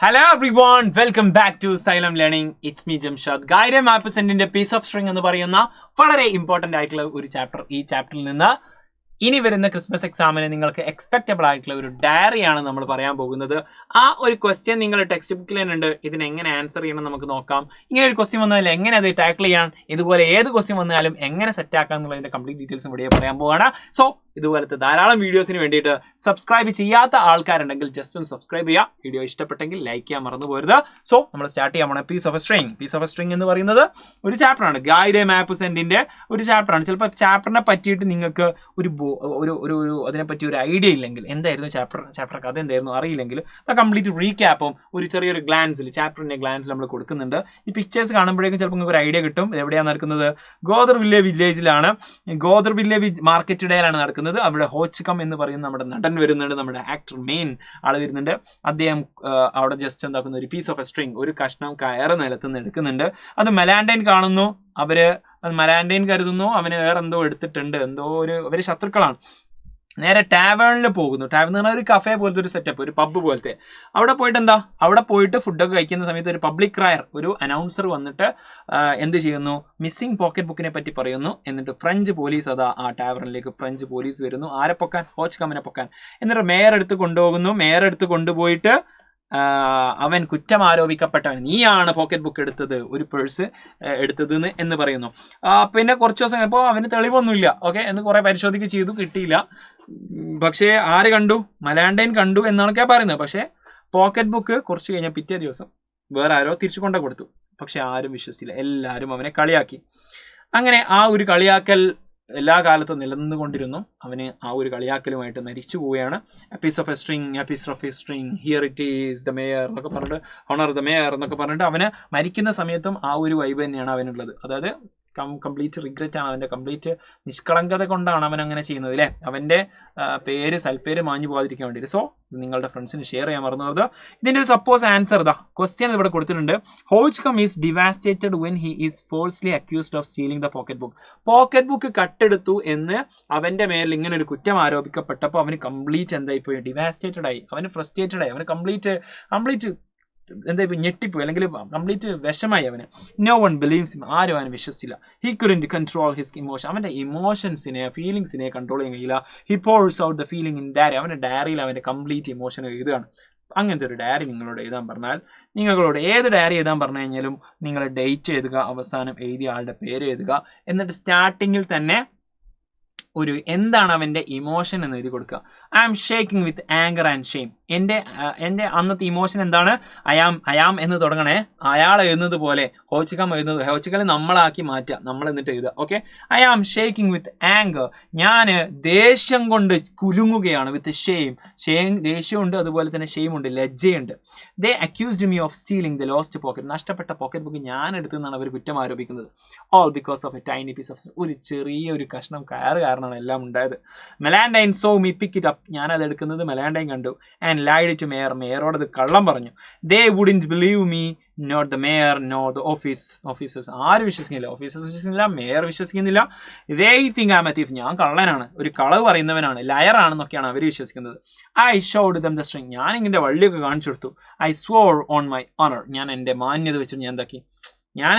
Hello everyone, welcome back to Xylem Learning. It's me Jamshad. Guide Map Sendന്റെ Piece of String എന്ന് പറയുന്ന വളരെ important ആയിട്ടുള്ള ഒരു chapter. ഈ ചാപ്റ്ററിൽ നിന്ന് ഇനി വരുന്ന ക്രിസ്മസ് എക്സാമിന് നിങ്ങൾക്ക് എക്സ്പെക്റ്റബിൾ ആയിട്ടുള്ള ഒരു ഡയറിയാണ് നമ്മൾ പറയാൻ പോകുന്നത്. ആ ഒരു ക്വസ്റ്റ്യൻ നിങ്ങൾ ടെക്സ്റ്റ് ബുക്കിൽ തന്നെ ഉണ്ട്. ഇതിന് എങ്ങനെ ആൻസർ ചെയ്യണം നമുക്ക് നോക്കാം. ഇങ്ങനെ ഒരു ക്വസ്റ്റ്യൻ വന്നാൽ എങ്ങനെ അത് ടാക്കിൾ ചെയ്യാം, ഇതുപോലെ ഏത് ക്വസ്റ്റ്യൻ വന്നാലും എങ്ങനെ സെറ്റ് ആക്കാം എന്നുള്ളതിന്റെ കംപ്ലീറ്റ് ഡീറ്റെയിൽസും ഇവിടെ പറയാൻ പോവാണ്. സോ ഇതുപോലത്തെ ധാരാളം വീഡിയോസിന് വേണ്ടിയിട്ട് സബ്സ്ക്രൈബ് ചെയ്യാത്ത ആൾക്കാരുണ്ടെങ്കിൽ ജസ്റ്റ് ഒന്ന് സബ്സ്ക്രൈബ് ചെയ്യുക. വീഡിയോ ഇഷ്ടപ്പെട്ടെങ്കിൽ ലൈക്ക് ചെയ്യാൻ മറന്നു പോരുത്. സോ നമ്മൾ സ്റ്റാർട്ട് ചെയ്യാൻ പോണ പീസ് ഓഫ് എ സ്ട്രിങ് എന്ന് പറയുന്നത് ഒരു ചാപ്റ്ററാണ്. ഗൈഡ് മാപ്പ് സെൻഡിന്റെ ഒരു ചാപ്റ്ററാണ്. ചിലപ്പോൾ ചാപ്റ്ററിനെ പറ്റിയിട്ട് നിങ്ങൾക്ക് ഒരു അതിനെപ്പറ്റി ഒരു ഐഡിയ ഇല്ലെങ്കിൽ, എന്തായിരുന്നു ചാപ്റ്റർ കഥ എന്തായിരുന്നു അറിയില്ലെങ്കിൽ, കംപ്ലീറ്റ് റീക്യാപ്പും ഒരു ചെറിയൊരു ഗ്ലാൻസിൽ ചാപ്റ്ററിന്റെ ഗ്ലാൻസിൽ നമ്മൾ കൊടുക്കുന്നുണ്ട്. ഈ പിക്ചേഴ്സ് കാണുമ്പോഴേക്കും ചിലപ്പോൾ നിങ്ങൾക്ക് ഒരു ഐഡിയ കിട്ടും. ഇത് എവിടെയാണ് നടക്കുന്നത്? ഗോദർവില്ലെ വില്ലേജിലാണ്. ഗോദർവില്ലെ മാർക്കറ്റ് ഡേയിലാണ് നടക്കുന്നത്. അവിടെ ഹോച്ച്കം എന്ന് പറയുന്ന നമ്മുടെ നടൻ വരുന്നുണ്ട്, നമ്മുടെ ആക്ടർ മെയിൻ ആള് വരുന്നുണ്ട്. അദ്ദേഹം അവിടെ ജസ്റ്റ് എന്താക്കുന്ന ഒരു പീസ് ഓഫ് എ സ്ട്രിങ്, ഒരു കഷ്ണം കയറ് നിലത്തുനിന്ന് എടുക്കുന്നുണ്ട്. അത് മെലാൻഡൈൻ കാണുന്നു. മെലാൻഡൈൻ കരുതുന്നു അവന് വേറെ എന്തോ എടുത്തിട്ടുണ്ട്, അവര് ശത്രുക്കളാണ്. നേരെ ടാവേണിൽ പോകുന്നു. ടാവേൺ എന്ന് പറഞ്ഞാൽ ഒരു കഫേ പോലത്തെ ഒരു സെറ്റപ്പ്, ഒരു പബ്ബ് പോലത്തെ. അവിടെ പോയിട്ട് ഫുഡൊക്കെ കഴിക്കുന്ന സമയത്ത് ഒരു പബ്ലിക് ക്രയർ, ഒരു അനൗൺസർ വന്നിട്ട് എന്ത് ചെയ്യുന്നു, മിസ്സിംഗ് പോക്കറ്റ് ബുക്കിനെ പറ്റി പറയുന്നു. എന്നിട്ട് ഫ്രഞ്ച് പോലീസ് ആ ടാവറിലേക്ക് ഫ്രഞ്ച് പോലീസ് വരുന്നു. ആരെ പൊക്കാൻ? ഹോച്ച്കമ്മിനെ പൊക്കാൻ. എന്നിട്ട് മേയർ എടുത്ത് കൊണ്ടുപോകുന്നു. മേയർ എടുത്ത് കൊണ്ടുപോയിട്ട് അവൻ കുറ്റം ആരോപിക്കപ്പെട്ടവൻ, നീയാണ് പോക്കറ്റ് ബുക്ക് എടുത്തത്, ഒരു പേഴ്സ് എടുത്തത് എന്ന് പറയുന്നു. പിന്നെ കുറച്ച് ദിവസം കഴിഞ്ഞപ്പോൾ അവന് തെളിവൊന്നുമില്ല. ഓക്കെ എന്ന് കുറെ പരിശോധിക്കുക ചെയ്തു, കിട്ടിയില്ല. പക്ഷേ ആര് കണ്ടു? മെലാൻഡൈൻ കണ്ടു എന്നാണൊക്കെ പറയുന്നത്. പക്ഷേ പോക്കറ്റ് ബുക്ക് കുറച്ച് കഴിഞ്ഞ പിറ്റേ ദിവസം വേറെ ആരോ തിരിച്ചു കൊണ്ടു കൊടുത്തു. പക്ഷെ ആരും വിശ്വസിച്ചില്ല. എല്ലാവരും അവനെ കളിയാക്കി. അങ്ങനെ ആ ഒരു കളിയാക്കൽ എല്ലാ കാലത്തും നിലനിന്നുകൊണ്ടിരുന്നു. അവന് ആ ഒരു കളിയാക്കലുമായിട്ട് മരിച്ചു പോവുകയാണ്. Piece of a string, here it is the mayor എന്നൊക്കെ പറഞ്ഞിട്ട്, ഹോണർ ദ മേയർ എന്നൊക്കെ പറഞ്ഞിട്ട് അവന് മരിക്കുന്ന സമയത്തും ആ ഒരു വൈബ് തന്നെയാണ് അവനുള്ളത്. അതായത് കംപ്ലീറ്റ് റിഗ്രറ്റ് ആണ്, അവൻ്റെ കംപ്ലീറ്റ് നിഷ്കളങ്കത കൊണ്ടാണ് അവൻ അങ്ങനെ ചെയ്യുന്നത് അല്ലേ. അവൻ്റെ സൽപ്പേര് മാഞ്ഞു പോകാതിരിക്കാൻ വേണ്ടിയിട്ട്. സോ നിങ്ങളുടെ ഫ്രണ്ട്സിന് ഷെയർ ചെയ്യാൻ മറന്നത്. ഇതിൻ്റെ ഒരു സപ്പോസ് ആൻസർ ക്വസ്റ്റ്യൻ ഇവിടെ കൊടുത്തിട്ടുണ്ട്. Hauchecorne is devastated when he is falsely accused of stealing the pocket book കട്ടെടുത്തു എന്ന് അവൻ്റെ മേലിൽ ഇങ്ങനെ ഒരു കുറ്റം ആരോപിക്കപ്പെട്ടപ്പോൾ അവന് കംപ്ലീറ്റ് എന്തായിപ്പോയി? ഡിവാസ്റ്റേറ്റഡ് ആയി. അവന് ഫ്രസ്ട്രേറ്റഡ് ആയി. അവന് കംപ്ലീറ്റ് എന്തായിപ്പോയി? ഞെട്ടിപ്പോയി, അല്ലെങ്കിൽ കംപ്ലീറ്റ് വിഷമായി അവന്. No one believes him. ആരും അവനെ വിശ്വസിച്ചില്ല. He couldn't control his emotion. അവൻ്റെ ഇമോഷൻസിനെ, ഫീലിങ്സിനെ കൺട്രോൾ ചെയ്യാൻ കഴിയില്ല. He pours out the feeling in diary. അവൻ്റെ ഡയറിയിൽ അവൻ്റെ കംപ്ലീറ്റ് ഇമോഷൻ എഴുതുകയാണ്. അങ്ങനത്തെ ഒരു ഡയറി നിങ്ങളോട് എഴുതാൻ പറഞ്ഞാൽ, നിങ്ങളോട് ഏത് ഡയറി എഴുതാൻ പറഞ്ഞു കഴിഞ്ഞാലും നിങ്ങൾ ഡേറ്റ് എഴുതുക, അവസാനം എഴുതിയ ആളുടെ പേര് എഴുതുക. എന്നിട്ട് സ്റ്റാർട്ടിങ്ങിൽ തന്നെ എന്താണ് അവൻ്റെ ഇമോഷൻ എന്ന് എഴുതി കൊടുക്കുക. I am shaking with anger and shame. എൻ്റെ അന്നത്തെ ഇമോഷൻ എന്താണ്? ഐ ആം എന്ന് തുടങ്ങണേ. അയാൾ എഴുതുന്നത് പോലെ ഹോച്ച്കം എഴുതുന്നത്, ഹോച്ച്കനെ നമ്മളാക്കി മാറ്റുക, നമ്മൾ എന്നിട്ട് എഴുതുക. Okay, I am shaking with anger. ഞാൻ ദേഷ്യം കൊണ്ട് കുലുങ്ങുകയാണ്. വിത്ത് ഷെയിം, ദേഷ്യമുണ്ട്, അതുപോലെ തന്നെ ഷെയിമുണ്ട്, ലജ്ജയുണ്ട്. They accused me of stealing the lost pocket. നഷ്ടപ്പെട്ട പോക്കറ്റ് ബുക്ക് ഞാൻ എടുത്തെന്നാണ് അവർ കുറ്റം ആരോപിക്കുന്നത്. All because of a tiny piece of, ഒരു ചെറിയൊരു കഷ്ണം കയറ് കാരണമാണ് എല്ലാം ഉണ്ടായത്. Malandain saw me pick it up. ഞാനത് എടുക്കുന്നത് മെലാൻഡൈൻ കണ്ടു. And lied to mayor. മേയറോട് അത് കള്ളം പറഞ്ഞു. ദേ wouldn't believe me, not the mayor, not the officers. ആരും വിശ്വസിക്കുന്നില്ല. ഓഫീസേഴ്സ് വിശ്വസിക്കുന്നില്ല, മേയർ വിശ്വസിക്കുന്നില്ല. They think I am a thief. ഞാൻ കള്ളനാണ്, ഒരു കളവ് പറയുന്നവനാണ്, ലയർ ആണെന്നൊക്കെയാണ് അവർ വിശ്വസിക്കുന്നത്. I showed them the string. ഞാൻ ഇങ്ങനെ വള്ളിയൊക്കെ കാണിച്ചു കൊടുത്തു. I swore on my honour. ഞാൻ എൻ്റെ മാന്യത വെച്ചിട്ട് ഞാൻ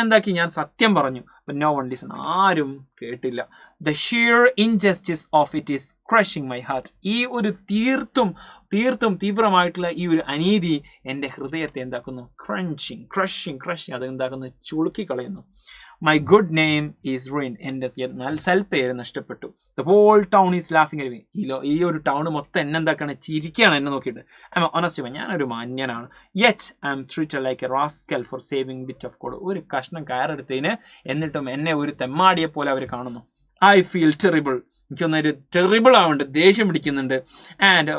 എന്താക്കി? ഞാൻ സത്യം പറഞ്ഞു. But no one listen. ആരും കേട്ടില്ല. The sheer injustice of it is crushing my heart. ഈ ഒരു തീർത്തും തീവ്രമായിട്ടുള്ള ഈ ഒരു അനീതി എൻ്റെ ഹൃദയത്തെ എന്താക്കുന്നു? ക്രഷിങ് അത് എന്താക്കുന്നു? ചുളുക്കി കളയുന്നു. My good name is ruin. എൻ്റെ സൽപ്പേര് നഷ്ടപ്പെട്ടു. ദ ഹോൾ ടൗൺ ഈസ് ലാഫിങ് അറ്റ് മീ. ഈ ഒരു ടൗൺ മൊത്തം എന്നെ എന്താക്കാണ്? ചിരിക്കുകയാണ് എന്നെ നോക്കിയിട്ട്. I am honest. ഞാനൊരു മാന്യനാണ്. Yet I am treated like a rascal for saving bit of cord. ഒരു കഷ്ണം കയറെടുത്തതിന് എന്നിട്ടും എന്നെ ഒരു തെമ്മാടിയെ പോലെ അവർ കാണുന്നു. I feel terrible. എനിക്കൊന്നൊരു ടെറിബിൾ ആവുന്നുണ്ട്, ദേഷ്യം പിടിക്കുന്നുണ്ട്. ആൻഡ്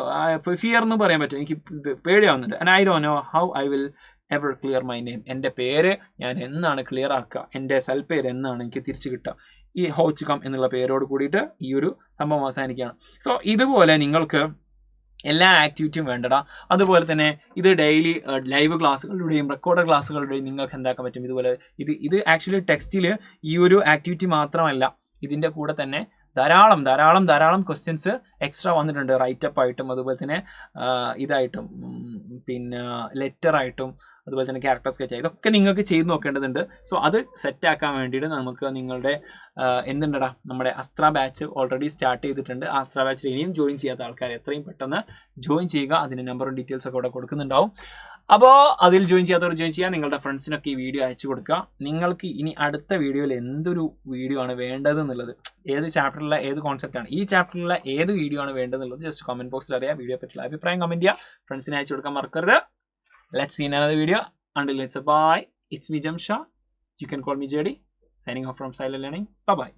ഫിയർ എന്ന് പറയാൻ പറ്റും, എനിക്ക് പേടിയാവുന്നുണ്ട്. And I don't know how I will ever clear my name. എൻ്റെ പേര് ഞാൻ എന്നാണ് ക്ലിയർ ആക്കുക? എൻ്റെ സൽപ്പേര് എന്നാണ് എനിക്ക് തിരിച്ചു കിട്ടുക? ഈ ഹോച്ച്കം എന്നുള്ള പേരോട് കൂടിയിട്ട് ഈ ഒരു സംഭവം അവസാനിക്കുകയാണ്. സോ ഇതുപോലെ നിങ്ങൾക്ക് എല്ലാ ആക്ടിവിറ്റിയും വേണ്ടടാ. അതുപോലെ തന്നെ ഇത് ഡെയിലി ലൈവ് ക്ലാസ്സുകളുടെയും റെക്കോർഡർ ക്ലാസ്സുകളുടെയും നിങ്ങൾക്ക് എന്താക്കാൻ പറ്റും? ഇതുപോലെ ഇത് ആക്ച്വലി ടെക്സ്റ്റിൽ ഈ ഒരു ആക്ടിവിറ്റി മാത്രമല്ല, ഇതിൻ്റെ കൂടെ തന്നെ ധാരാളം ക്വസ്റ്റ്യൻസ് എക്സ്ട്രാ വന്നിട്ടുണ്ട്. റൈറ്റപ്പ് ആയിട്ടും അതുപോലെ തന്നെ ഇതായിട്ടും പിന്നെ ലെറ്ററായിട്ടും അതുപോലെ തന്നെ ക്യാരക്ടർ സ്കെച്ച് ഇതൊക്കെ നിങ്ങൾക്ക് ചെയ്ത് നോക്കേണ്ടതുണ്ട്. സോ അത് സെറ്റാക്കാൻ വേണ്ടിയിട്ട് നമുക്ക് നിങ്ങളുടെ എന്തുണ്ടടാ നമ്മുടെ അസ്ത്ര ബാച്ച് ഓൾറെഡി സ്റ്റാർട്ട് ചെയ്തിട്ടുണ്ട്. ആ അസ്ത്ര ബാച്ചിൽ ഇനിയും ജോയിൻ ചെയ്യാത്ത ആൾക്കാർ എത്രയും പെട്ടെന്ന് ജോയിൻ ചെയ്യുക. അതിൻ്റെ നമ്പറും ഡീറ്റെയിൽസ് ഒക്കെ ഇവിടെ കൊടുക്കുന്നുണ്ടാവും. അപ്പോൾ അതിൽ ജോയിൻ ചെയ്യാത്തവർ ജോയിൻ ചെയ്യുക. നിങ്ങളുടെ ഫ്രണ്ട്സിനൊക്കെ ഈ വീഡിയോ അയച്ചു കൊടുക്കുക. നിങ്ങൾക്ക് ഇനി അടുത്ത വീഡിയോയിൽ എന്തൊരു വീഡിയോ ആണ് വേണ്ടത് എന്നുള്ളത്, ഏത് ചാപ്റ്ററിലെ ഏത് കോൺസെപ്റ്റാണ്, ഈ ചാപ്റ്ററിലെ ഏത് വീഡിയോ ആണ് വേണ്ടതെന്നുള്ളത് ജസ്റ്റ് കമൻറ്റ് ബോക്സിൽ അറിയാം. വീഡിയോ പറ്റിയുള്ള അഭിപ്രായം കമൻറ്റ് ചെയ്യുക. ഫ്രണ്ട്സിനെ അയച്ചു കൊടുക്കാൻ മറക്കരുത്. Let's see another video. Until it's a bye. It's me Jamshad. You can call me JD. Signing off from Silent Learning. Bye bye.